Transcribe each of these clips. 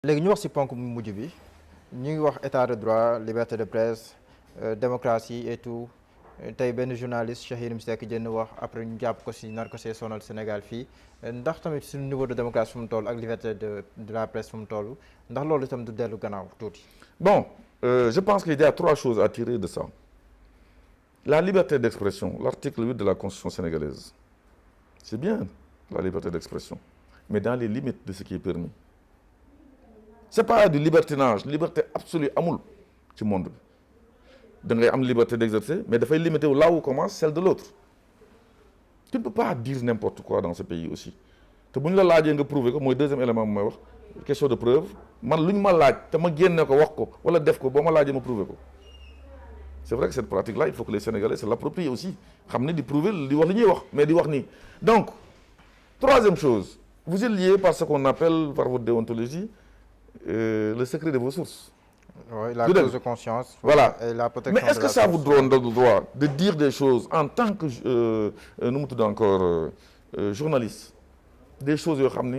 léegi ñu wax ci ponk mu mujj bi ñu ngi wax état de droit liberté de presse démocratie et tout tey benn journaliste Cheikh Yérim Seck jënd wax après ñu jàpp ko ci nar ko see sonal Sénégal fii ndax tamit suñu niveau de démocratie fu mu toll ak liberté de la presse fu mu toll ndax loolu itam du dellu gannaaw tuuti. Bon, je pense qu'il y a trois choses à tirer de ça. La liberté d'expression, l'article 8 de la Constitution sénégalaise, c'est bien la liberté d'expression, mais dans les limites de ce qui est permis. C'est pas du libertinage, liberté absolue amul ci monde bi da ngay am liberté d'exercer mais dafay limiter là où commence celle de l'autre. Tu ne peux pas dire n'importe quoi dans ce pays aussi te bu ñu la laajee nga prouver ko mooy deuxième élément bu may wax question de preuve man lu ñu ma laaj te ma génne ko wax ko wala def ko boo ma laajee ma prouver ko. C'est vrai que cette pratique-là il faut que les Sénégalais se l'approprient aussi xam ne di prouver di wax li ñuy wax mais di wax nii. Donc troisième chose vous êtes lié par ce qu'on appelle par votre déontologie le secret de vos sources. Oui, la clause de conscience. Voilà. Et la protection. Mais est-ce que ça vous donne le droit de dire des choses en tant que nu mu tudd encore journaliste des choses yoo xam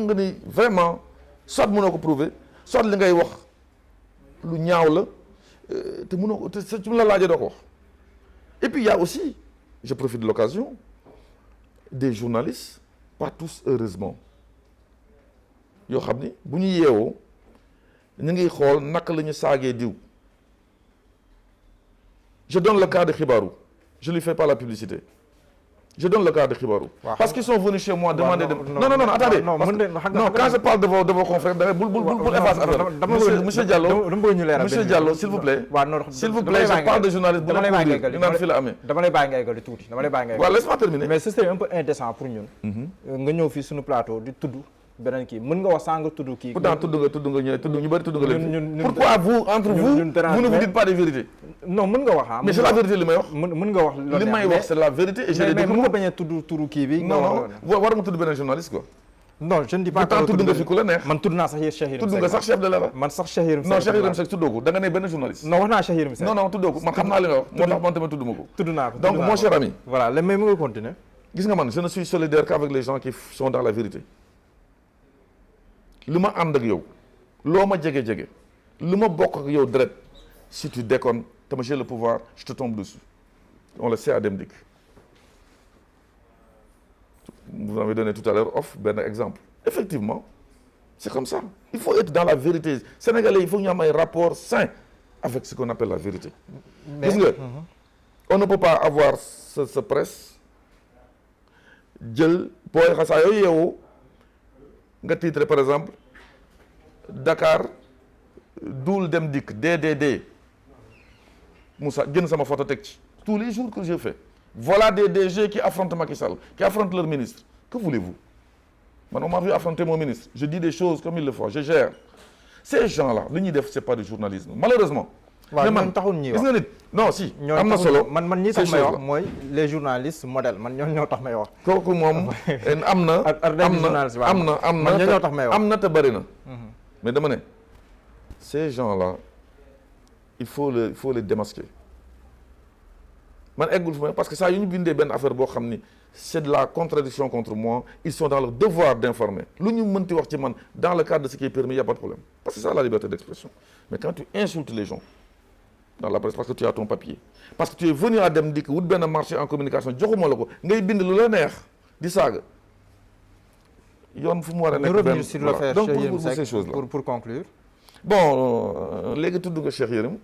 nga ni vraiment soit mënoo ko prouver soit li ngay wax lu ñaaw la te mënoo ko te su la laajee doo ko wax. Et puis il y a aussi je profite de l'occasion des journalistes pas tous heureusement yoo xam ni bu ñu yeewoo ñu ngi xool naka la ñu saagee diw. Je donne le cas de Xibaru je lui fais pas la publicité je donne le cas de Xibaru parce qu'ils sont venus chez moi demander non attendez non quand je parle de vos confrères da bul effacer affaire monsieur Diallo s'il vous plaît je parle de journaliste bu la couvrir ñu naan fi la amee dama lay bàyyi nga eggali tuuti dama lay bàyyi nga eggali. waaw laisse-moi terminer. mais c'est un peu indécent pour ñun nga ñëw fii suñu plateau di tudd beneen kii mën nga wax sans nga tudd kii. pourtant tudd nga ñu bëri tudd nga leen. pourquoi vous entre vous ne vous dites pas des vérités. non mën nga wax mais c'est la vérité li may wax. mën nga wax li may wax c'est la vérité et je l'ai dit. mais mën nga bañ a tudd turu kii bi. non war nga tudd beneen journaliste quoi. non je ne dis pas. pourtant tudd nga fi ku la neex. man tudd naa sax Cheikh Yérim Seck. tudd nga sax chef de l'État. man sax Cheikh Yérim Seck. non Cheikh Yérim Seck tuddoo ko da nga ne benn journaliste. non wax naa Cheikh Yérim Seck. non tuddoo ko man xam naa li nga wax. moo tax man tamit tudd ma ko. tudd naa ko donc mon cher ami. voilà léegi mais mu ngi continuer. gis nga man je ne suis solidaire qu'avec les gens qui sont dans la vérité. lu ma ànd ak yow loo ma jege lu ma bokk ak yow direct si tu déconnes te j'ai le pouvoir je te tombe dessus on le sait à Dem Dikk. Vous m'avez donné tout à l'heure benn exemple effectivement c'est comme ça il faut être dans la vérité sénégalais il faut ñu am ay rapport sain avec ce qu'on appelle la vérité. gis nga on ne peut pas avoir ce presse jël booy xasaa yooyu yeewu nga titre par exemple Dakar Doul Dem Dikk DDD Moussa jënd sama photo teg ci tous les jours que je fais voilà des DG qui affrontent Macky Sall qui affrontent leur ministre que voulez-vous man on m'a vu affronter mon ministre je dis des choses comme il le faut je gère ces gens-là li ñuy def c'est pas du journalisme malheureusement. waaw ñooñu taxul ñuy wax gis nga nit non si. am na solo man ñi tax may wax mooy les journalistes modèles man ñoo tax may wax. kooku moom am na te bëri na. mais dama ne ces gens-là il faut les démasquer man eggul fu ma parce que saa yu ñu bindee benn affaire boo xam ni c'est de la contradiction contre moi ils sont dans leur devoir d'informer lu ñu mënti wax ci man dans le cadre de ce qui est permis il y a pas de problème parce que c'est ça la liberté d'expression mais quand tu insultes les gens dans la presse parce que tu as ton papier parce que tu es venu à Dem Dikk wut benn marché en communication joxuma la ko ngay bind lu la neex di saaga yoon fu mu war a nekk benn sur l'affaire donc Cheikh Yérim pour ces Seck choses là pour conclure. bon léegi tudd nga Cheikh Yérim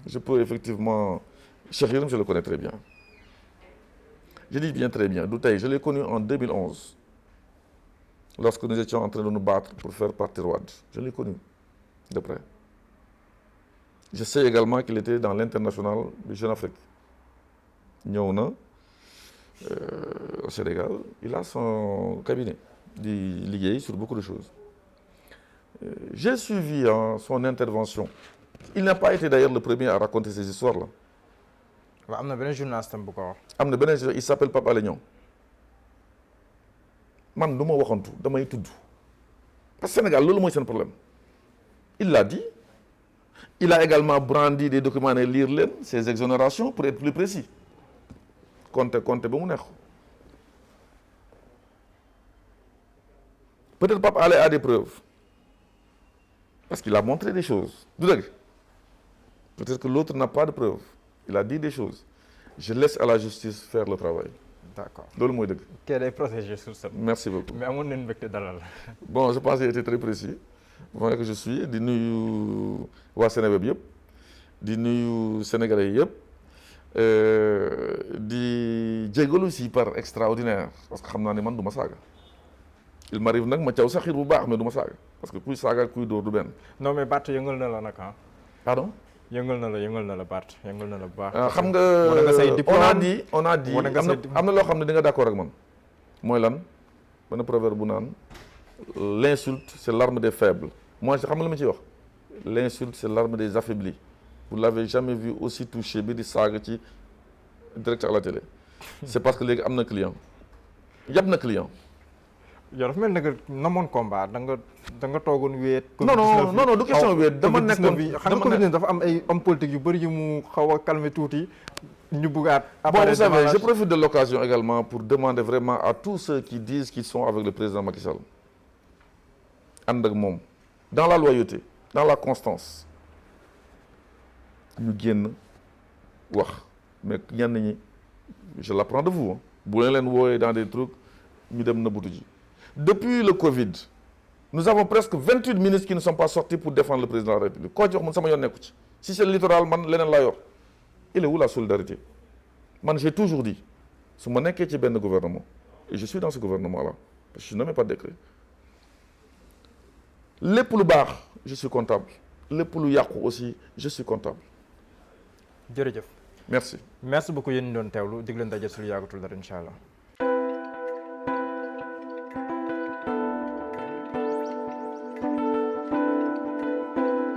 je peux effectivement Cheikh Yérim je le connais très bien je dis bien très bien du tey je l'ai connu en 2011 lorsque nous étions en train de nous battre pour faire partir Wade je l'ai connu de près. Je sais également qu'il était dans l'international de Jeune Afrique ñëw na au Sénégal il a son cabinet di liggéey sur beaucoup de choses j'ai suivi son intervention il n'a pas été d'ailleurs le premier à raconter ces histoires là. waaw am na beneen journaliste tam bu ko wax. am na beneen il s'appelle Pape Alé Niang man du ma waxantu damay tudd parce que Sénégal loolu mooy seen problème il l'a dit. Il a également brandi des documents et lire leen ces exonérations pour être plus précis compter ba mu neex peut-être Pape Alé a des preuves parce qu'il a montré des choses du dëgg peut-être que l'autre n'a pas de preuve il a dit des choses je laisse à la justice faire le travail. d'accord loolu mooy dëgg. kee day protéger sur ça. merci beaucoup mais amoon nañu mbégte dalal. bon je pense qu'il était très précis voilà que je suis di nuyu waa Sénégal bi yëpp di nuyu sénégalais yëpp di jégalu si par extraordinaire parce que xam naa ne man du ma saaga il m'arrive nag ma caw sa xiir bu baax mais du ma saaga parce que kuy saaga kuy dóor du benn. non mais Bart yëngal na la nag ah. pardon. yëngal na la Bart yëngal na la bu baax. xam nga on a dit am na loo xam ne di nga d'accord ak man mooy lan benn proverbe bu naan l'insulte c'est l'arme des faibles moi xam nga lu ma ciy wax l'insulte c'est l'arme des affaiblis vous l'avez jamais vu aussi touché bi di saaga ci direct à la télé c'est parce que léegi am na client yab na client. yow dafa mel ne que namoon combat da nga toogoon wéet. non du question wéet dama nekkoon xam nga Covid dafa am ay hommes politiques yu bëri yu mu xaw a calmer tuuti ñu bëggaat. bon vous savez je profite de l'occasion également pour demander vraiment à tous ceux qui disent qu'ils sont avec le président Macky Sall ànd ak moom dans la loyauté dans la constance ñu génn wax mais ñenn ñi je l'apprends de vous bu leen wooyee dans des trucs ñu dem nëbbutu ji. Depuis le Covid, nous avons presque 28 ministres qui ne sont pas sortis pour défendre le président de la République. Koo ci wax man sama yoon nekku ci si c'est le littoral man leneen laa yor il est où la solidarité man j'ai toujours dit su ma nekkee ci benn gouvernement et je suis dans ce gouvernement là parce que je suis nommé par décret lépp lu baax je suis comptable lépp lu yàqu aussi je suis comptable. jërëjëf. merci. merci beaucoup yéen ñu doon teewlu dig leen daje su lu yàggatul dara incha allah.